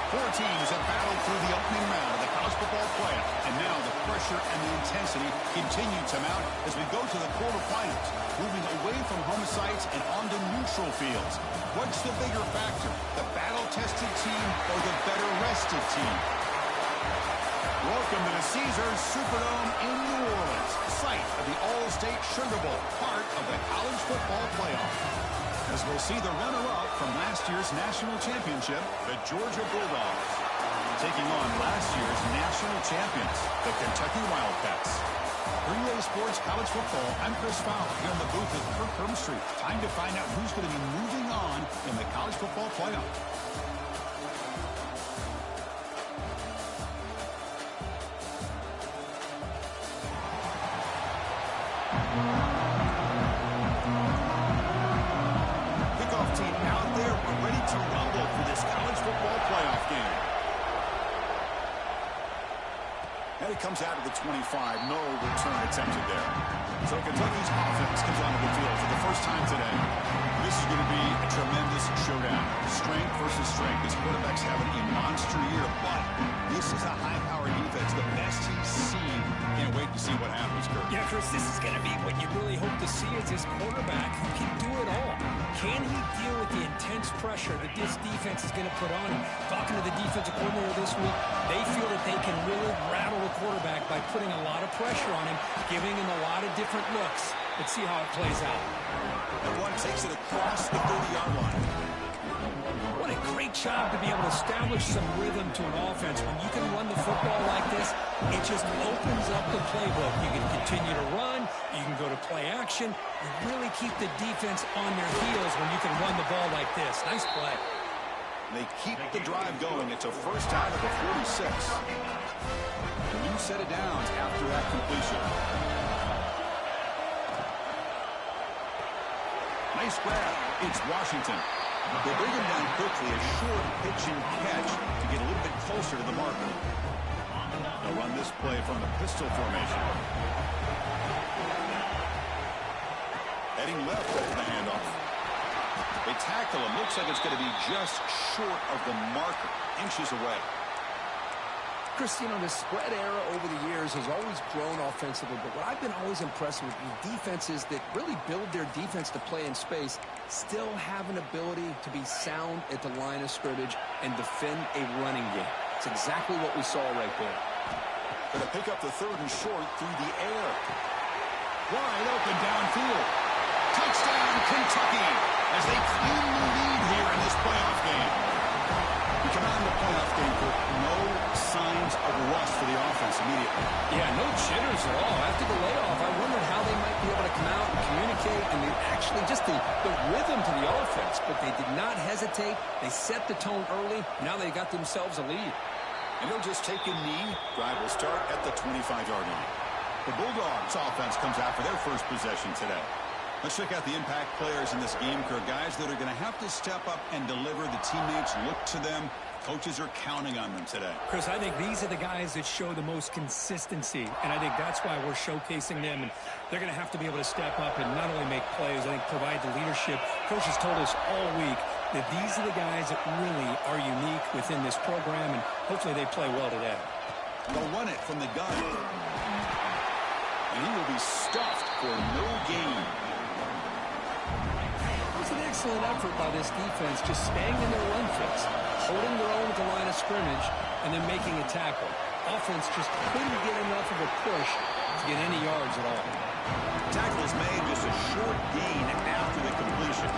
Four teams have battled through the opening round of the college football playoff, and now the pressure and the intensity continue to mount as we go to the quarterfinals, moving away from home sites and onto neutral fields. What's the bigger factor, the battle-tested team or the better-rested team? Welcome to the Caesars Superdome in New Orleans, site of the All-State Sugar Bowl, part of the college football playoff. As we'll see the runner-up from last year's national championship, the Georgia Bulldogs, taking on last year's national champions, the Kentucky Wildcats. For EA Sports College Football, I'm Chris Fowler here in the booth at Kirk Street. Time to find out who's going to be moving on in the college football playoff. Comes out of the 25, no return attempted there. So Kentucky's offense comes onto the field for the first time today. This is going to be a tremendous showdown. Strength versus strength. This quarterback's having a monster year, but this is a high-powered defense, the best he's seen. Can't wait to see what happens, Kurt. Yeah, Chris, this is going to be what you really hope to see as this quarterback who can do it all. Can he deal with the intense pressure that this defense is going to put on him? Talking to the defensive coordinator this week, they feel that they can really rattle the quarterback by putting a lot of pressure on him, giving him a lot of different looks. Let's see how it plays out. The one takes it across the 30-yard line. What a great job to be able to establish some rhythm to an offense. When you can run the football like this, it just opens up the playbook. You can continue to run. You can go to play action. You really keep the defense on their heels when you can run the ball like this. Nice play. They keep the drive going. It's a first down at the 46. A new set of downs after that completion. Nice grab. It's Washington. They bring him down quickly, a short pitch and catch to get a little bit closer to the marker. They'll run this play from the pistol formation. Heading left over the handoff. They tackle him. Looks like it's going to be just short of the marker, inches away. Chris, you know, the spread era over the years has always grown offensively, but what I've been always impressed with is defenses that really build their defense to play in space still have an ability to be sound at the line of scrimmage and defend a running game. It's exactly what we saw right there. Going to pick up the third and short through the air. Wide open downfield. Touchdown, Kentucky, as they claim the lead here in this playoff game. We come out in the playoff game with no signs of rust for the offense immediately. Yeah, no jitters at all. After the layoff, I wondered how they might be able to come out and communicate and actually just the rhythm to the offense. But they did not hesitate. They set the tone early. Now they got themselves a lead. And they'll just take a knee. Drive will start at the 25-yard line. The Bulldogs offense comes out for their first possession today. Let's check out the impact players in this game, Kurt. Guys that are going to have to step up and deliver. The teammates look to them. Coaches are counting on them today. Chris, I think these are the guys that show the most consistency, and I think that's why we're showcasing them. And they're going to have to be able to step up and not only make plays, I think provide the leadership. Coaches told us all week that these are the guys that really are unique within this program, and hopefully they play well today. They'll run it from the gun. And he will be stuffed for no gain. It's an excellent effort by this defense, just staying in their run fits, holding their own at the line of scrimmage, and then making a tackle. Offense just couldn't get enough of a push to get any yards at all. Tackle is made, just a short gain after the completion.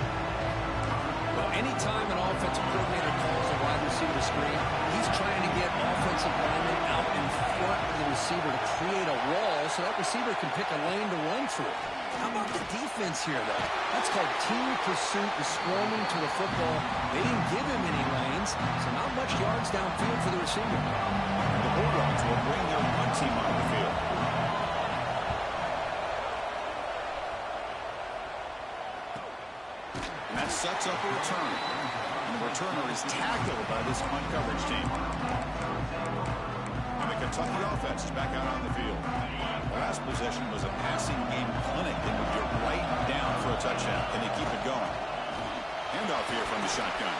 Well, anytime an offensive coordinator calls a wide receiver screen, he's trying to get offensive linemen out in front of the receiver to create a wall so that receiver can pick a lane to run through. How about the defense here, though? That's called team pursuit and swarming to the football. They didn't give him any lanes, so not much yards downfield for the receiver. The Bulldogs will bring their punt team on the field. And that sets up a return. And the returner is tackled by this punt coverage team. And the Kentucky offense is back out on the field. The last possession was a passing game clinic that moved it right down for a touchdown. Can they keep it going? Handoff here from the shotgun.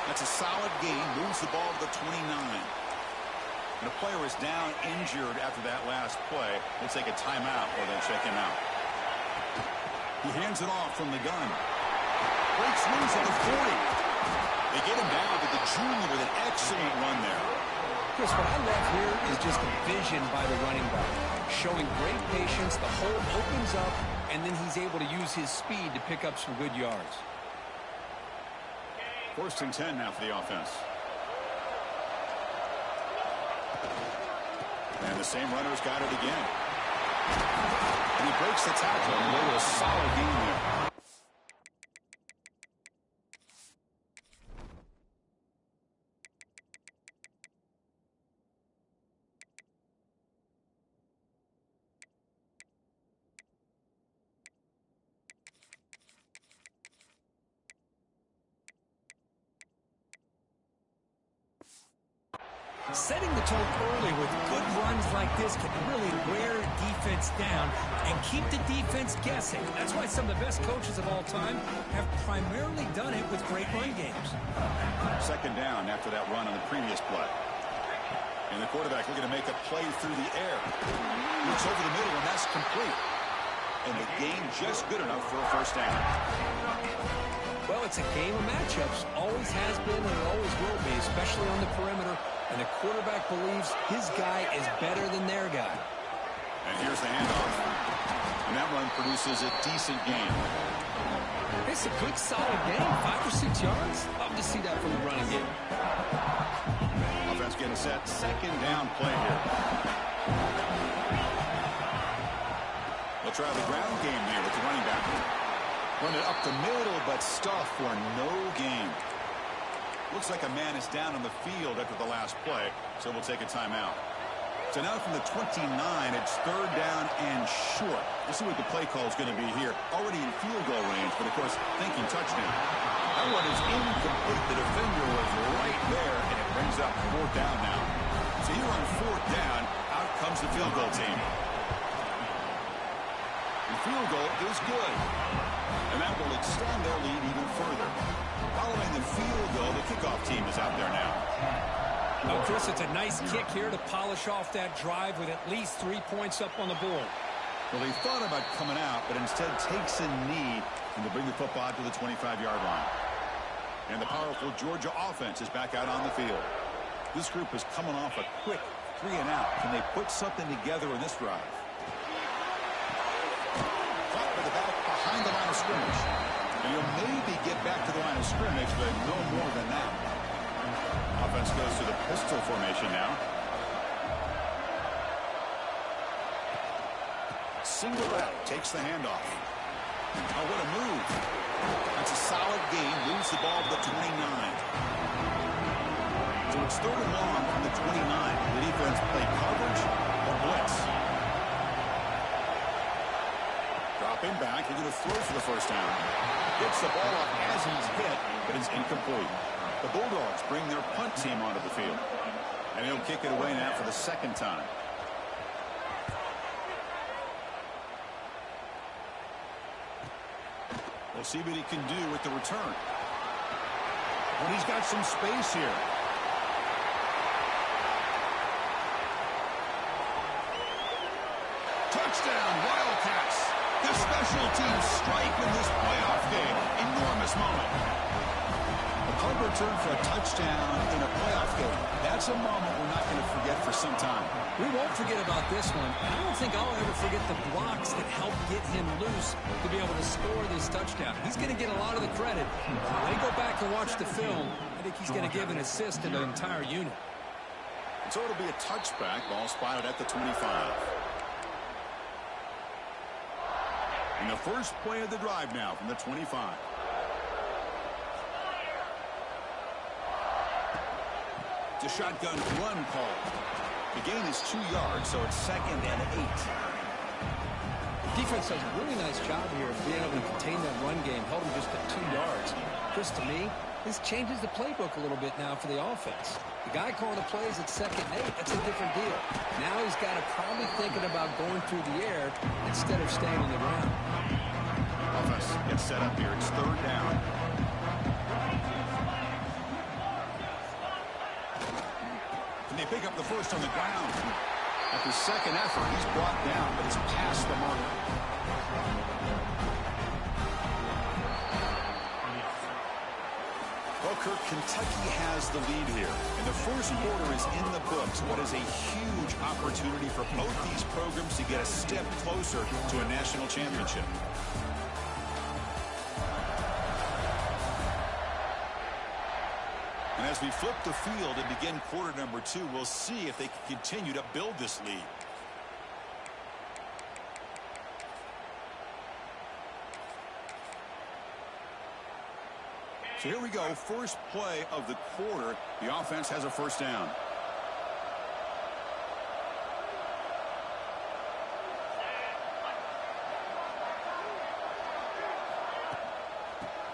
That's a solid gain. Moves the ball to the 29. And a player is down injured after that last play. We'll take a timeout or they'll check him out. He hands it off from the gun. Breaks loose at the 40. They get him down to the junior with an excellent run there. Chris, what I love here is just the vision by the running back. Showing great patience, the hole opens up, and then he's able to use his speed to pick up some good yards. 1st and 10 now for the offense. And the same runner's got it again. And he breaks the tackle and made a solid game there. Setting the tone early with good runs like this can really wear defense down and keep the defense guessing. That's why some of the best coaches of all time have primarily done it with great run games. 2nd down after that run on the previous play. And the quarterback looking to make a play through the air. Looks over the middle, and that's complete. And the game just good enough for a 1st down. Well, it's a game of matchups. Always has been and it always will be, especially on the perimeter. And the quarterback believes his guy is better than their guy. And here's the handoff. And that run produces a decent gain. It's a good, solid game. 5 or 6 yards. Love to see that from the running game. Offense getting set. 2nd down play here. They'll try the ground game here with the running back. Run it up the middle, but stuff for no gain. Looks like a man is down on the field after the last play, so we'll take a timeout. So now from the 29, it's 3rd down and short. We'll see what the play call is going to be here. Already in field goal range, but of course, thinking touchdown. That one is incomplete. The defender was right there, and it brings up 4th down now. So here on 4th down, out comes the field goal team. The field goal is good. And that will extend their lead even further. Following the field goal, the kickoff team is out there now. Oh, Chris, it's a nice kick here to polish off that drive with at least 3 points up on the board. Well, he thought about coming out, but instead takes a knee and to bring the football to the 25-yard line. And the powerful Georgia offense is back out on the field. This group is coming off a quick 3-and-out. Can they put something together in this drive? Caught with the back behind the line of scrimmage. And you'll maybe get back to the line of scrimmage, but no more than that. Offense goes to the pistol formation now. Single out, takes the handoff. Oh, what a move. That's a solid gain, moves the ball to the 29. So it's 3rd and long from the 29. The defense play coverage or blitz. Dropping back, he's going to throw for the 1st down. Gets the ball up as he's hit, but it's incomplete. The Bulldogs bring their punt team onto the field. And he'll kick it away now for the 2nd time. We'll see what he can do with the return. But he's got some space here. Touchdown, Wildcats. The special teams strike in this playoff game. Enormous moment. A punt return for a touchdown in a playoff game. That's a moment we're not going to forget for some time. We won't forget about this one, and I don't think I'll ever forget the blocks that helped get him loose to be able to score this touchdown. He's going to get a lot of the credit. When they go back and watch the film, I think he's going to give an assist to the entire unit. And so it'll be a touchback. Ball spotted at the 25. And the first play of the drive now from the 25. It's a shotgun run call. The gain is 2 yards, so it's 2nd and 8. Defense does a really nice job here of being able to contain that run game, held him just at 2 yards. Chris, to me, this changes the playbook a little bit now for the offense. The guy calling the plays at 2nd and 8, that's a different deal. Now he's got to probably thinking about going through the air instead of staying on the ground. Offense gets set up here. It's 3rd down. they pick up the first on the ground. At the second effort, he's brought down, but it's past the mark. Well, Kirk, Kentucky has the lead here. And the first quarter is in the books. What is a huge opportunity for both these programs to get a step closer to a national championship. And as we flip the field and begin quarter number 2, we'll see if they can continue to build this lead. So here we go, first play of the quarter. The offense has a first down.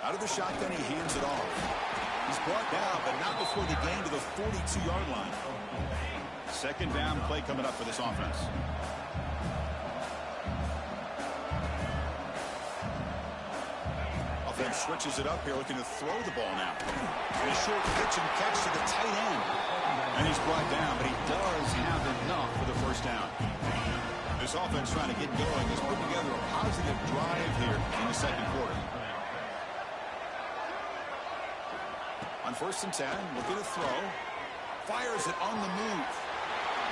Out of the shotgun, he hands it off. He's brought down, but not before the gain to the 42-yard line. Second down play coming up for this offense. Offense switches it up here, looking to throw the ball now. And a short pitch and catch to the tight end. And he's brought down, but he does have enough for the first down. This offense trying to get going is putting together a positive drive here in the second quarter. On 1st and 10, looking to throw. Fires it on the move.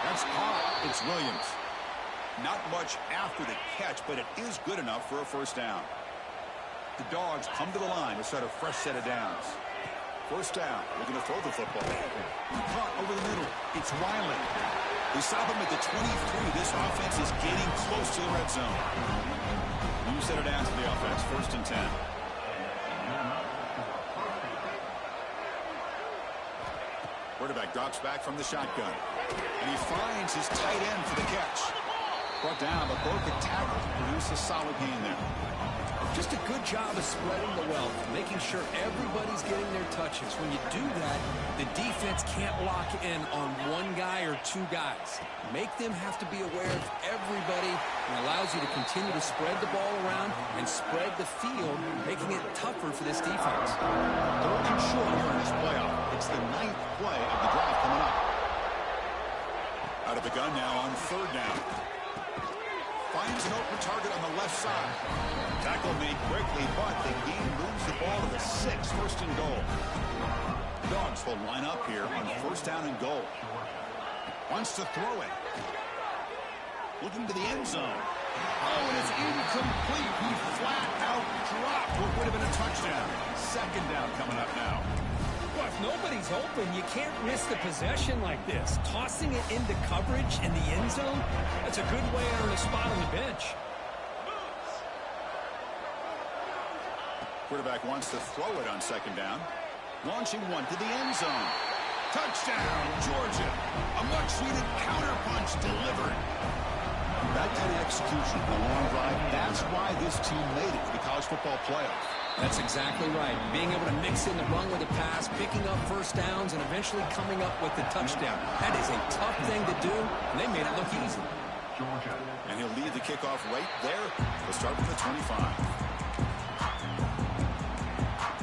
That's caught. It's Williams. Not much after the catch, but it is good enough for a first down. The Dogs come to the line to start a fresh set of downs. First down. Looking to throw the football. Caught over the middle. It's Riley. They stop him at the 23. This offense is getting close to the red zone. New set of downs for the offense. 1st and 10. Quarterback drops back from the shotgun. And he finds his tight end for the catch. Brought down, but broke a tackle to produce a solid gain there. Just a good job of spreading the wealth, making sure everybody's getting their touches. When you do that, the defense can't lock in on one guy or two guys. Make them have to be aware of everybody, and allows you to continue to spread the ball around and spread the field, making it tougher for this defense. Third and short here in this playoff. It's the 9th play of the drive coming up. Out of the gun now on 3rd down. Finds an open target on the left side. Tackle made quickly, but the game moves the ball to the 6, 1st and goal. The Dogs will line up here on 1st down and goal. Wants to throw it. Looking to the end zone. Oh, and it's incomplete. He flat out dropped what would have been a touchdown. 2nd down coming up now. Well, if nobody's open, you can't risk the possession like this. Tossing it into coverage in the end zone, that's a good way to earn a spot on the bench. Quarterback wants to throw it on 2nd down. Launching one to the end zone. Touchdown, Georgia. A much-needed counterpunch delivered. That kind of execution, a long drive, that's why this team made it to the college football playoff. That's exactly right. Being able to mix in the run with the pass, picking up first downs, and eventually coming up with the touchdown. That is a tough thing to do, and they made it look easy. And he'll lead the kickoff right there. We'll start from the 25.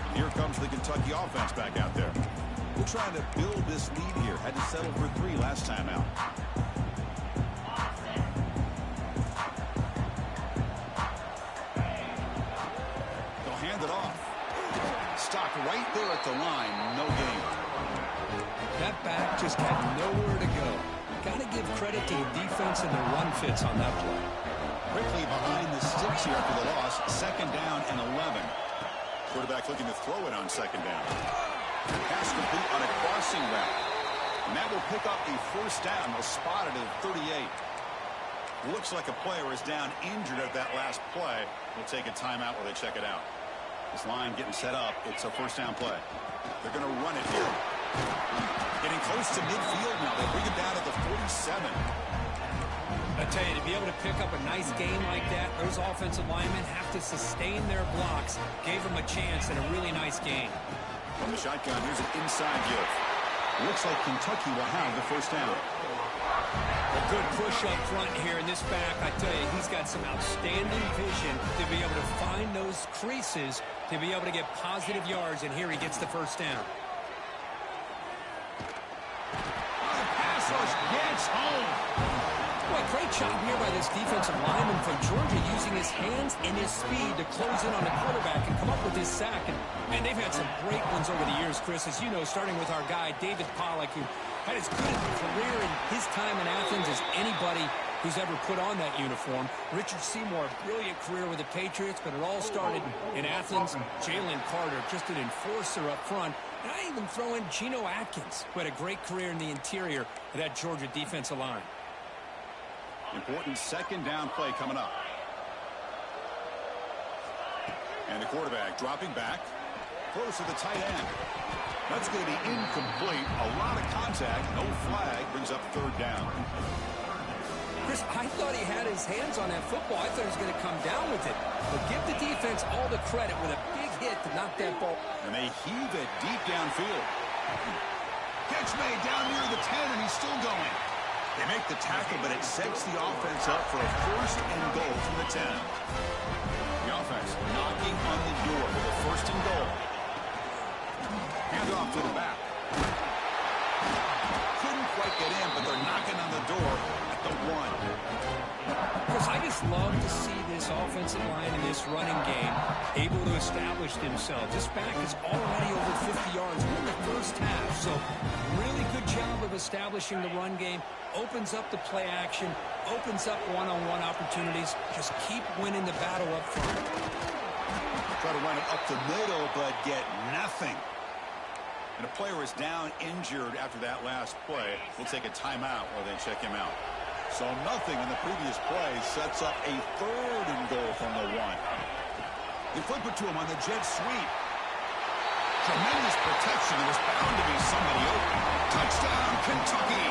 And here comes the Kentucky offense back out there. We're trying to build this lead here. Had to settle for 3 last time out. Hand it off. Stopped right there at the line. No gain. That back just had nowhere to go. Got to give credit to the defense and the run fits on that play. Quickly behind the sticks here after the loss. 2nd down and 11. Quarterback looking to throw it on 2nd down. Pass complete on a crossing route. And that will pick up a first down. They'll spot it at 38. Looks like a player is down injured at that last play. We'll take a timeout while they check it out. This line getting set up. It's a first down play. They're going to run it here. Getting close to midfield now. They bring it down to the 47. I tell you, to be able to pick up a nice game like that, those offensive linemen have to sustain their blocks. Gave them a chance and a really nice game. From the shotgun, here's an inside give. Looks like Kentucky will have the first down. A good push up front here in this back. I tell you, he's got some outstanding vision to be able to find those creases, to be able to get positive yards, and here he gets the first down. The pass it's home. Well, great job here by this defensive lineman from Georgia using his hands and his speed to close in on the quarterback and come up with this sack. And they've had some great ones over the years, Chris, as you know, starting with our guy, David Pollack, who had as good a career in his time in Athens as anybody who's ever put on that uniform. Richard Seymour, brilliant career with the Patriots, but it all started in Athens. Jalen Carter, just an enforcer up front. And I even throw in Geno Atkins, who had a great career in the interior of that Georgia defensive line. Important second down play coming up. And the quarterback dropping back. Close to the tight end. That's going to be incomplete. A lot of contact. No flag. Brings up third down. Chris, I thought he had his hands on that football. I thought he was going to come down with it. But give the defense all the credit with a big hit to knock that ball. And they heave it deep downfield. Catch made down near the 10, and he's still going. They make the tackle, but it sets the offense up for a first and goal from the 10. The offense knocking on the door with a first and goal. Hand off to the back. Couldn't quite get in, but they're knocking on the door at the 1. Chris, I just love to see this offensive line in this running game able to establish themselves. This back is already over 50 yards in the first half. So really good job of establishing the run game. Opens up the play action. Opens up one-on-one opportunities. Just keep winning the battle up front. Try to run it up the middle, but get nothing. And a player is down injured after that last play. We'll take a timeout while they check him out. So nothing in the previous play sets up a third and goal from the 1. They flip it to him on the jet sweep. Tremendous protection. There was bound to be somebody open. Touchdown, Kentucky.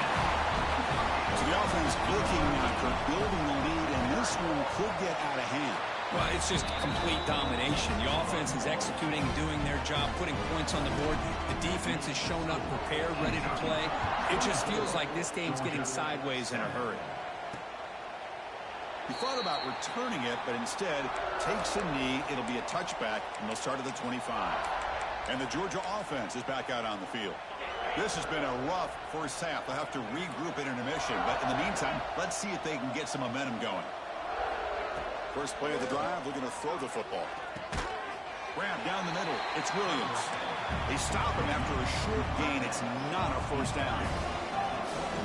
So the offense looking for building the lead, and this one could get out of hand. Well, it's just complete domination. The offense is executing, doing their job, putting points on the board. The defense is shown up, prepared, ready to play. It just feels like this game's getting sideways in a hurry. He thought about returning it, but instead takes a knee. It'll be a touchback, and they'll start at the 25. And the Georgia offense is back out on the field. This has been a rough first half. They'll have to regroup at intermission, but in the meantime, let's see if they can get some momentum going. First play of the drive, looking to throw the football. Grab down the middle. It's Williams. They stop him after a short gain. It's not a first down.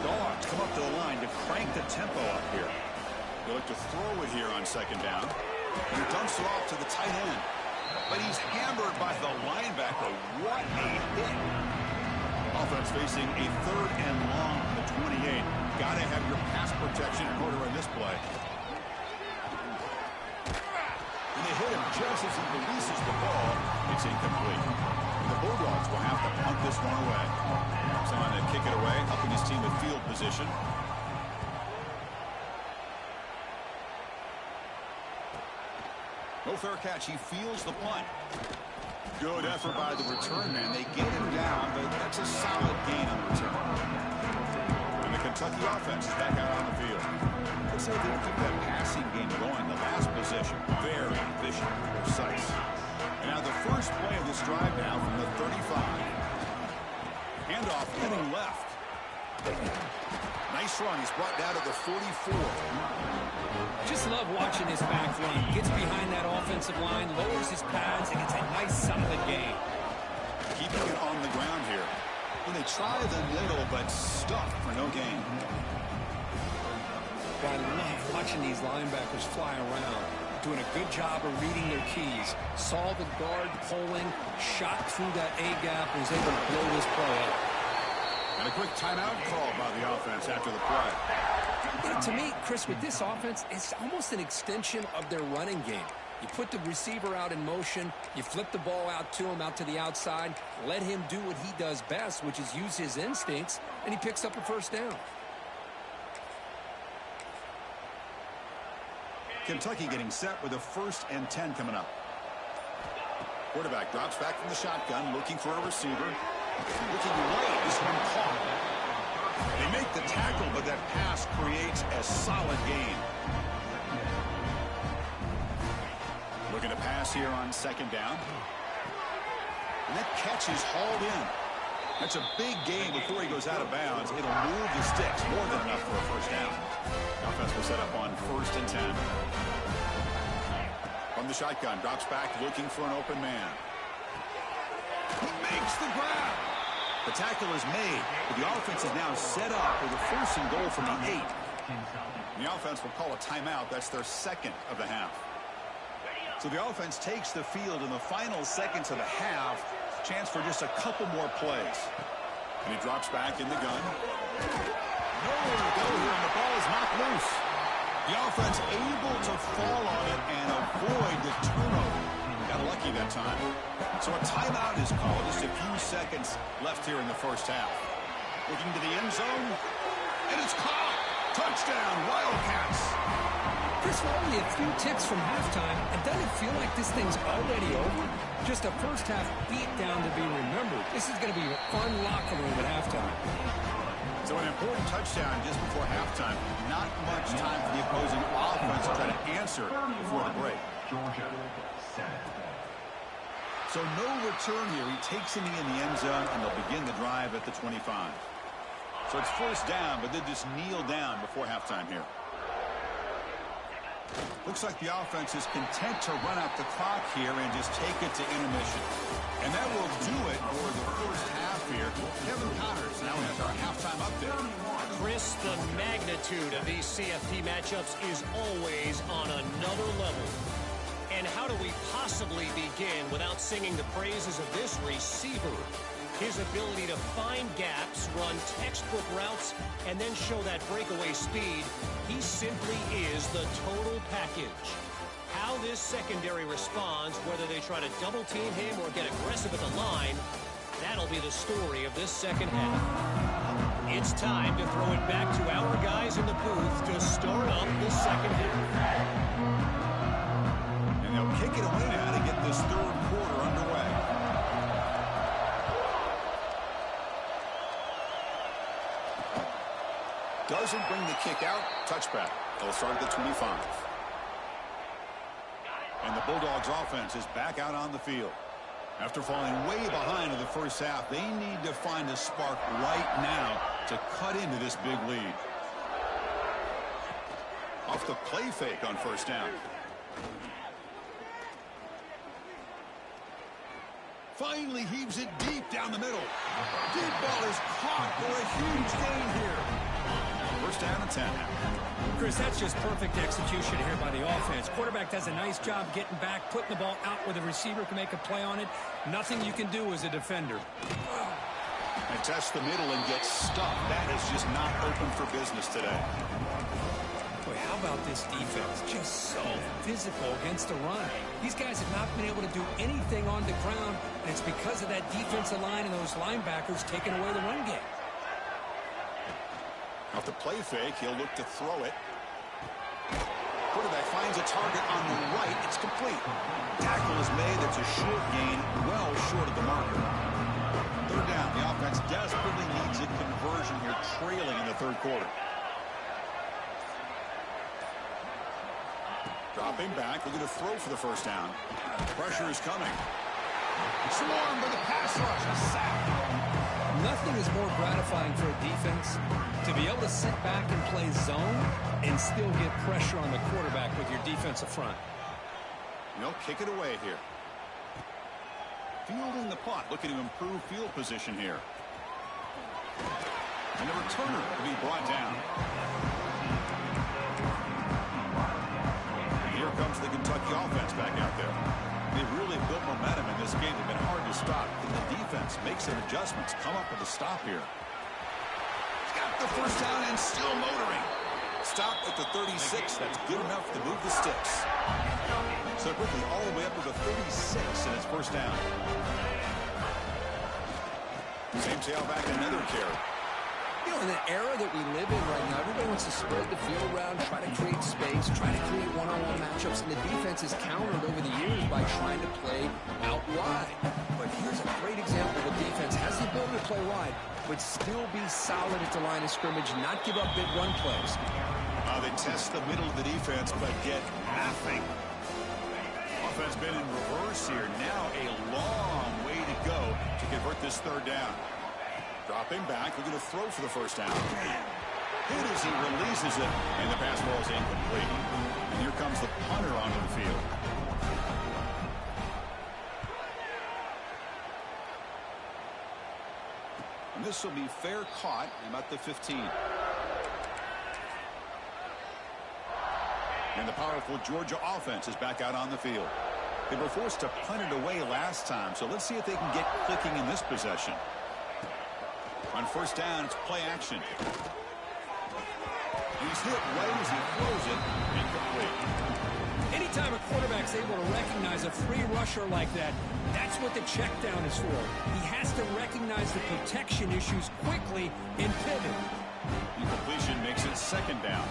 Dogs come up to the line to crank the tempo up here. They look to throw it here on second down. He dumps it off to the tight end. But he's hammered by the linebacker. What a hit. Offense facing a third and long from the 28. Got to have your pass protection in order on this play. And they hit him just as he releases the ball. It's incomplete. And the Bulldogs will have to punt this one away. Someone to kick it away, helping his team with field position. No fair catch. He feels the punt. Good effort by the return man. They get him down, but that's a solid gain on the return. And the Kentucky offense is back out on the field. Let's say they keep that passing game going. The last possession, very efficient, precise. And now the first play of this drive now from the 35. Handoff heading left. Nice run. He's brought down to the 44. Just love watching this back run. Gets behind that offensive line, lowers his pads, and gets a nice solid gain. Keeping it on the ground here. When they try the middle, but stuffed for no gain. But I love watching these linebackers fly around. Doing a good job of reading their keys. Saw the guard pulling, shot through that A-gap, and was able to blow this play up. And a quick timeout call by the offense after the play. You know, to me, Chris, with this offense, it's almost an extension of their running game. You put the receiver out in motion, you flip the ball out to him, out to the outside, let him do what he does best, which is use his instincts, and he picks up a first down. Kentucky getting set with a 1st and 10 coming up. Quarterback drops back from the shotgun, looking for a receiver. Looking late, this one caught. They make the tackle, but that pass creates a solid gain. Looking to pass here on second down. And that catch is hauled in. That's a big gain before he goes out of bounds. It'll move the sticks, more than enough for a first down. The offense will set up on 1st and 10. From the shotgun, drops back looking for an open man. He makes the grab. The tackle is made, but the offense is now set up with a 1st and goal from the 8. And the offense will call a timeout. That's their 2nd of the half. So the offense takes the field in the final seconds of the half. Chance for just a couple more plays. And he drops back in the gun. Nowhere to go here, and the ball is knocked loose. The offense able to fall on it and avoid the turnover. Got lucky that time. So a timeout is called. Just a few seconds left here in the first half. Looking to the end zone. And it's caught. Touchdown, Wildcats. Chris, we're only a few ticks from halftime, and doesn't it feel like this thing's already over? Just a first-half beatdown to be remembered. This is going to be a fun locker room at halftime. So an important touchdown just before halftime. Not much time for the opposing offense to try to answer before the break. So no return here. He takes it in the end zone, and they'll begin the drive at the 25. So it's 1st down, but they just kneel down before halftime here. Looks like the offense is content to run out the clock here and just take it to intermission. And that will do it for the first half here. Kevin Connors now has our halftime update. Chris, the magnitude of these CFP matchups is always on another level. And how do we possibly begin without singing the praises of this receiver? His ability to find gaps, run textbook routes, and then show that breakaway speed. He simply is the total package. How this secondary responds, whether they try to double team him or get aggressive at the line, that'll be the story of this second half. It's time to throw it back to our guys in the booth to start up the second half. And they'll kick it away now to get this 3rd quarter underway. Doesn't bring the kick out. Touchback. They'll start at the 25. And the Bulldogs offense is back out on the field. After falling way behind in the first half, they need to find a spark right now to cut into this big lead. Off the play fake on 1st down. Finally heaves it deep down the middle. Deep ball is caught for a huge gain here. 1st down and 10. Chris, that's just perfect execution here by the offense. Quarterback does a nice job getting back, putting the ball out where the receiver can make a play on it. Nothing you can do as a defender. And test the middle and get stuck. That is just not open for business today. Boy, how about this defense? Just so physical against the run. These guys have not been able to do anything on the ground, and it's because of that defensive line and those linebackers taking away the run game. Off the play fake, he'll look to throw it. Quarterback finds a target on the right. It's complete. Tackle is made. That's a short gain, well short of the marker. 3rd down. The offense desperately needs a conversion here, trailing in the 3rd quarter. Dropping back, looking to throw for the 1st down. Pressure is coming. Swarmed by the pass rush. A sack. Nothing is more gratifying for a defense to be able to sit back and play zone and still get pressure on the quarterback with your defensive front. They'll kick it away here. Fielding the punt, looking to improve field position here. And the returner will be brought down. And here comes the Kentucky offense back out there. They've really built momentum in this game. They've been hard to stop. Can the defense make some adjustments, come up with a stop here? He's got the 1st down and still motoring. Stop at the 36. That's good enough to move the sticks. So quickly all the way up to the 36, and it's 1st down. Same tailback, another carry. You know, in the era that we live in right now, everybody wants to spread the field around, try to create space, try to create one-on-one matchups, and the defense is countered over the years by trying to play out wide. But here's a great example of a defense has the ability to play wide, but still be solid at the line of scrimmage, not give up big run plays. They test the middle of the defense, but get nothing. Offense been in reverse here. Now a long way to go to convert this 3rd down. Dropping back, looking to throw for the first down. Hit as he releases it, and the pass ball is incomplete. And here comes the punter onto the field. And this will be fair caught about the 15. And the powerful Georgia offense is back out on the field. They were forced to punt it away last time, so let's see if they can get clicking in this possession. On first down, it's play action. He's hit right as he throws it. Incomplete. Anytime a quarterback's able to recognize a free rusher like that, that's what the check down is for. He has to recognize the protection issues quickly and pivot. Incompletion makes it second down.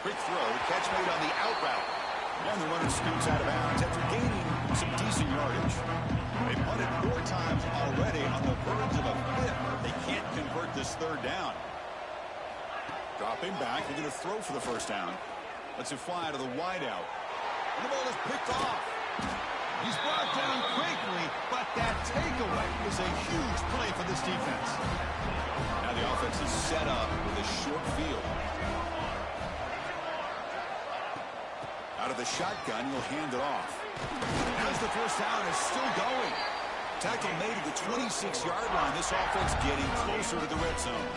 Quick throw, catch made on the out route. And the runner scoots out of bounds after gaining some decent yardage. They've punted 4 times already on the verge of a fifth. They can't convert this third down. Dropping back, they're going to throw for the first down. Lets it fly to the wideout. And the ball is picked off. He's brought down quickly, but that takeaway is a huge play for this defense. Now the offense is set up with a short field. Out of the shotgun, he'll hand it off. As the first down is still going. Tackle made at the 26-yard line. This offense getting closer to the red zone.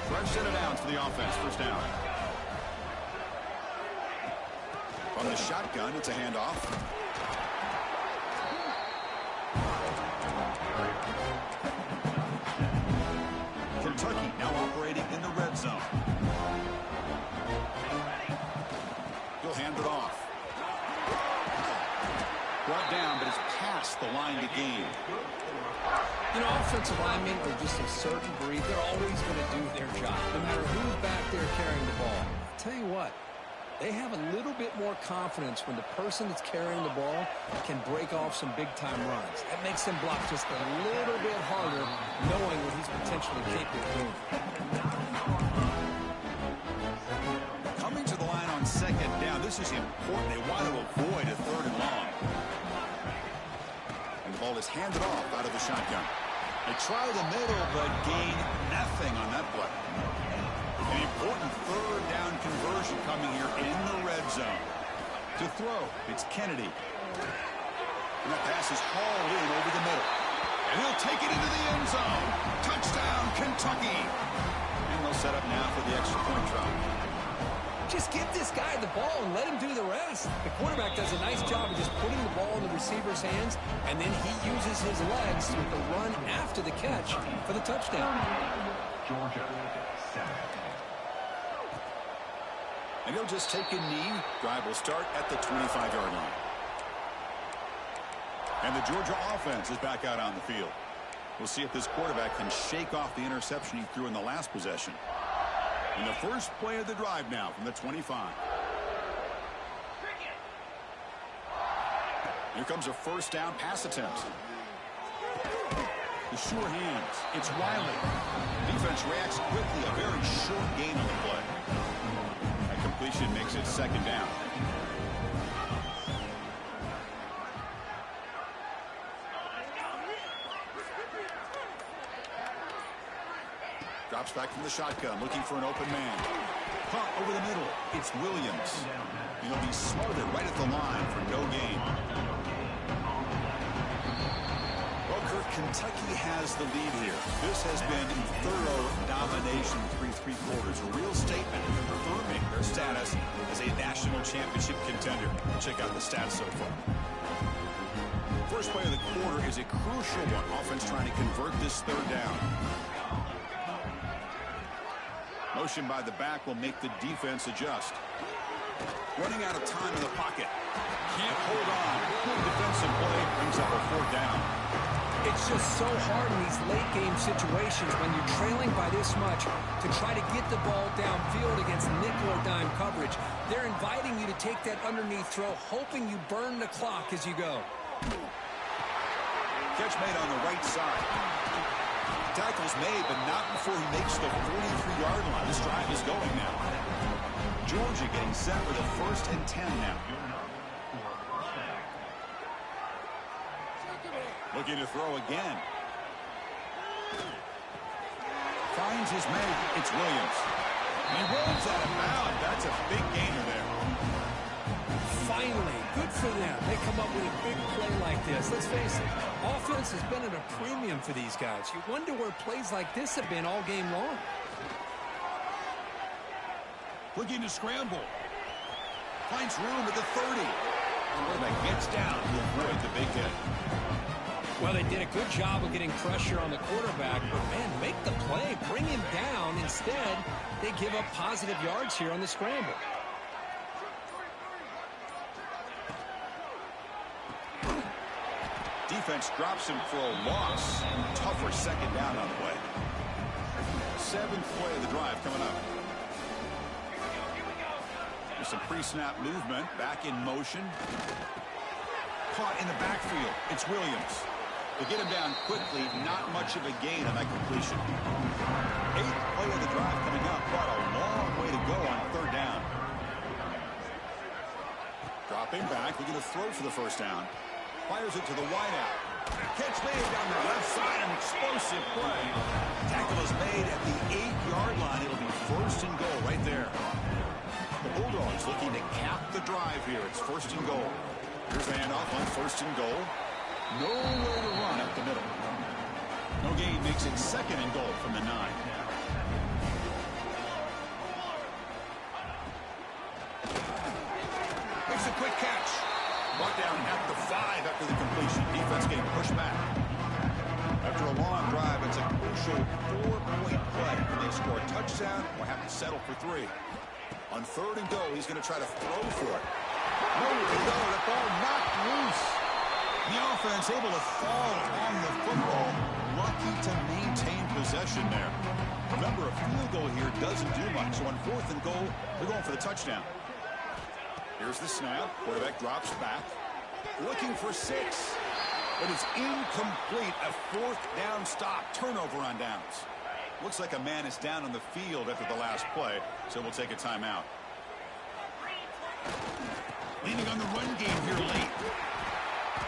Fresh set of downs for the offense. First down. From the shotgun, it's a handoff. Kentucky now operating in the red zone. He'll hand it off. Brought down, but it's past the line to gain. You know, offensive linemen are just a certain breed. They're always going to do their job, no matter who's back there carrying the ball. I'll tell you what, they have a little bit more confidence when the person that's carrying the ball can break off some big-time runs. That makes them block just a little bit harder, knowing what he's potentially capable of doing. Coming to the line on second down, this is important. They want to avoid a third and long. And the ball is handed off out of the shotgun. They try the middle, but gain nothing on that play. An important third down conversion coming here in the red zone. To throw, it's Kennedy. And that pass is hauled in over the middle. And he'll take it into the end zone. Touchdown, Kentucky. And they'll set up now for the extra point drop. Just give this guy the ball and let him do the rest. The quarterback does a nice job of just putting the ball in the receiver's hands, and then he uses his legs with the run after the catch for the touchdown. Georgia, 7. And he'll just take a knee. Drive will start at the 25-yard line. And the Georgia offense is back out on the field. We'll see if this quarterback can shake off the interception he threw in the last possession. And the first play of the drive now from the 25. Here comes a first down pass attempt. The sure hands. It's Wiley. Defense reacts quickly. A very short gain on the play. That completion makes it second down. Drops back from the shotgun, looking for an open man. Punt over the middle. It's Williams. And he'll be smothered right at the line for no gain. Well, Kirk, Kentucky has the lead here. This has been thorough domination through 3 quarters. A real statement confirming their status as a national championship contender. Check out the stats so far. First play of the quarter is a crucial one. Offense trying to convert this third down. Motion by the back will make the defense adjust. Running out of time in the pocket. Can't hold on. Good defensive play brings up a fourth down. It's just so hard in these late-game situations when you're trailing by this much to try to get the ball downfield against nickel or dime coverage. They're inviting you to take that underneath throw, hoping you burn the clock as you go. Catch made on the right side. Tackle's made, but not before he makes the 43-yard line. This drive is going now. Georgia getting set with a 1st and 10 now. Looking to throw again. Finds his man. It's Williams. He rolls out of bounds. That's a big gainer there. Finally, good for them. They come up with a big play like this. Let's face it, offense has been at a premium for these guys. You wonder where plays like this have been all game long. Looking to scramble. Finds room at the 30. Quarterback gets down to avoid the big hit. Well, they did a good job of getting pressure on the quarterback, but, man, make the play. Bring him down. Instead, they give up positive yards here on the scramble. Defense drops him for a loss. Tougher second down on the way. 7th play of the drive coming up. There's some pre-snap movement. Back in motion. Caught in the backfield. It's Williams. They get him down quickly. Not much of a gain on that completion. 8th play of the drive coming up. But a long way to go on 3rd down. Dropping back. Looking to throw for the 1st down. Fires it to the wideout. Catch made down the left side. An explosive play. Tackle is made at the 8-yard line. It'll be 1st and goal right there. The Bulldogs looking to cap the drive here. It's 1st and goal. Here's the handoff on 1st and goal. Nowhere to run up the middle. No gain makes it 2nd and goal from the 9. Makes a quick catch. Brought down at the 5 after the completion. Defense getting pushed back. After a long drive, it's a crucial 4-point play. Can they score a touchdown or have to settle for 3? On 3rd and goal, he's going to try to throw for it. Nowhere to go. The ball knocked loose. The offense able to fall on the football. Lucky to maintain possession there. Remember, a field goal here doesn't do much. So on 4th and goal, they're going for the touchdown. Here's the snap. Quarterback drops back. Looking for 6. But it's incomplete. A 4th down stop. Turnover on downs. Looks like a man is down on the field after the last play, so we'll take a timeout. Leaning on the run game here late.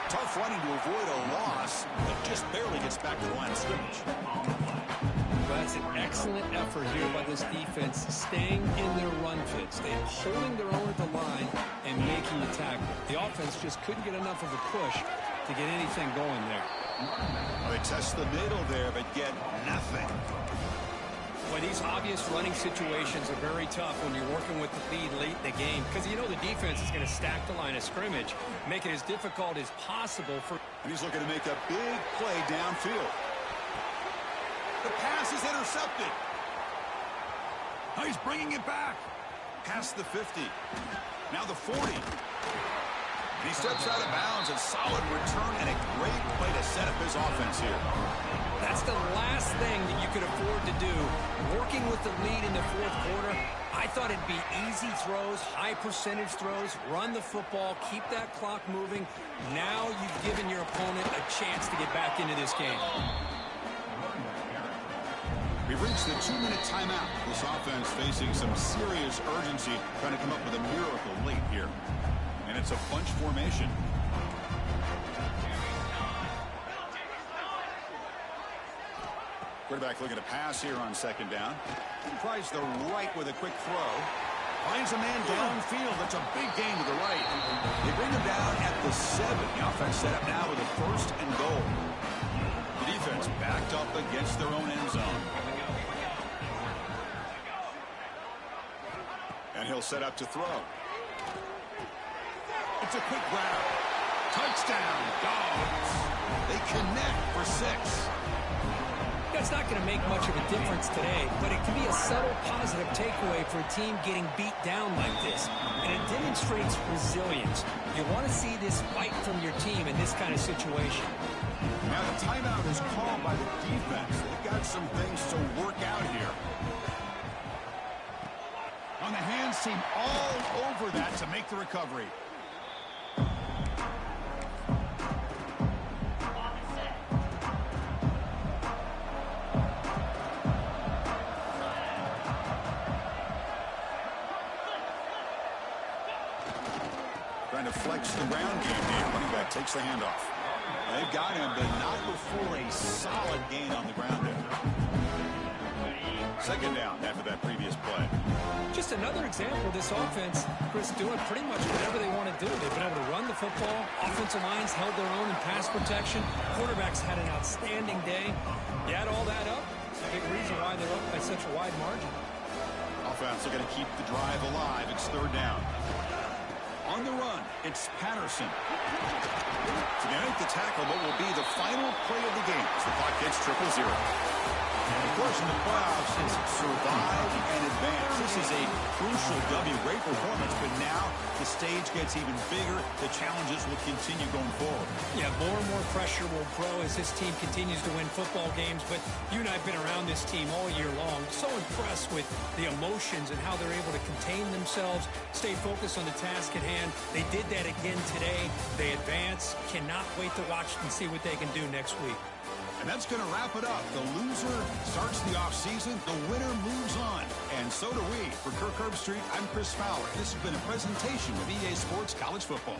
Tough running to avoid a loss, but just barely gets back to the line of scrimmage. Well, that's an excellent effort here by this defense, staying in their run fit, staying holding their own at the line and making the tackle. The offense just couldn't get enough of a push to get anything going there. Well, they test the middle there, but get nothing. Well, these obvious running situations are very tough when you're working with the lead late in the game because you know the defense is going to stack the line of scrimmage, make it as difficult as possible for... And he's looking to make a big play downfield. The pass is intercepted. Oh, he's bringing it back. Past the 50. Now the 40. And he steps out of bounds. A solid return and a great play to set up his offense here. That's the last thing that you could afford to do. Working with the lead in the 4th quarter, I thought it'd be easy throws, high percentage throws, run the football, keep that clock moving. Now you've given your opponent a chance to get back into this game. We've reached the 2-minute timeout. This offense facing some serious urgency, trying to come up with a miracle late here. And it's a bunch formation. Quarterback looking to pass here on 2nd down. Tries the right with a quick throw. Finds a man downfield. That's a big gain to the right. They bring him down at the 7. The offense set up now with a 1st and goal. The defense backed up against their own end zone. And he'll set up to throw. It's a quick grab. Touchdown, Dogs. They connect for 6. That's not going to make much of a difference today, but it can be a subtle positive takeaway for a team getting beat down like this. And it demonstrates resilience. You want to see this fight from your team in this kind of situation. Now the timeout is called by the defense. They've got some things to work out here. On the hands team all over that to make the recovery. Trying to flex the ground game here. Running back takes the handoff. They've got him, but not before a solid gain on the ground there. Second down after that previous play. Just another example of this offense, Chris, doing pretty much whatever they want to do. They've been able to run the football. Offensive lines held their own in pass protection. Quarterbacks had an outstanding day. You add all that up, it's a big reason why they're up by such a wide margin. Offense are going to keep the drive alive. It's third down. On the run, it's Patterson. To make the tackle, what will be the final play of the game as the clock hits 0-0. And of course, in the playoffs, is survive and advance. This is a crucial W. Great performance, but now the stage gets even bigger. The challenges will continue going forward. Yeah, more and more pressure will grow as this team continues to win football games. But you and I have been around this team all year long. So impressed with the emotions and how they're able to contain themselves, stay focused on the task at hand. They did that again today. They advance. Cannot wait to watch and see what they can do next week. And that's going to wrap it up. The loser starts the offseason. The winner moves on. And so do we. For Kirk Herbstreit, I'm Chris Fowler. This has been a presentation of EA Sports College Football.